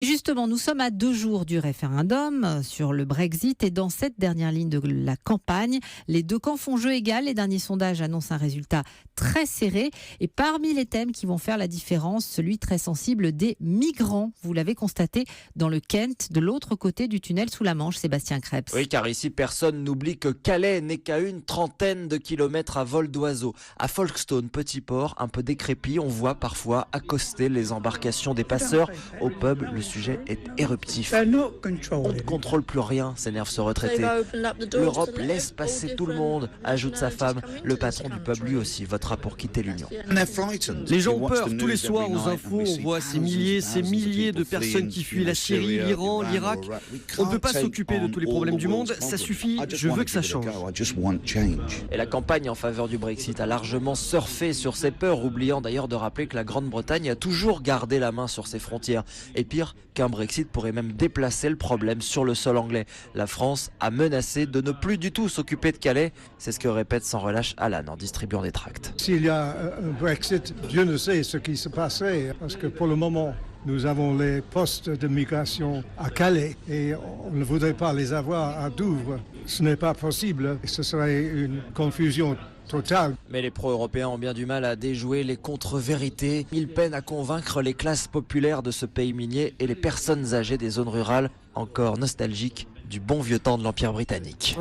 Justement, nous sommes à 2 jours du référendum sur le Brexit et dans cette dernière ligne de la campagne, les deux camps font jeu égal. Les derniers sondages annoncent un résultat très serré. Et parmi les thèmes qui vont faire la différence, celui très sensible des migrants. Vous l'avez constaté dans le Kent, de l'autre côté du tunnel sous la Manche, Sébastien Krebs. Oui, car ici, personne n'oublie que Calais n'est qu'à une trentaine de kilomètres à vol d'oiseau. À Folkestone, petit port, un peu décrépit, on voit parfois accoster les embarcations des passeurs. Au pub, le sujet est éruptif. On ne contrôle plus rien, s'énerve ce retraité. L'Europe laisse passer tout le monde, ajoute sa femme. Le patron du pub, lui aussi, votera pour quitter l'Union. Les gens ont peur. Tous les soirs aux infos, on voit ces milliers de personnes qui fuient la Syrie, l'Iran, l'Irak. On ne peut pas s'occuper de tous les problèmes du monde. Ça suffit, je veux que ça change. Et la campagne en faveur du Brexit a largement surfé sur ces peurs, oubliant d'ailleurs de rappeler que la Grande-Bretagne a toujours gardé la main sur ses frontières. Et pire, qu'un Brexit pourrait même déplacer le problème sur le sol anglais. La France a menacé de ne plus du tout s'occuper de Calais. C'est ce que répète sans relâche Alan en distribuant des tracts. S'il y a un Brexit, Dieu ne sait ce qui se passerait, parce que pour le moment, nous avons les postes de migration à Calais et on ne voudrait pas les avoir à Douvres. Ce n'est pas possible, ce serait une confusion totale. Mais les pro-européens ont bien du mal à déjouer les contre-vérités. Ils peinent à convaincre les classes populaires de ce pays minier et les personnes âgées des zones rurales, encore nostalgiques du bon vieux temps de l'Empire britannique.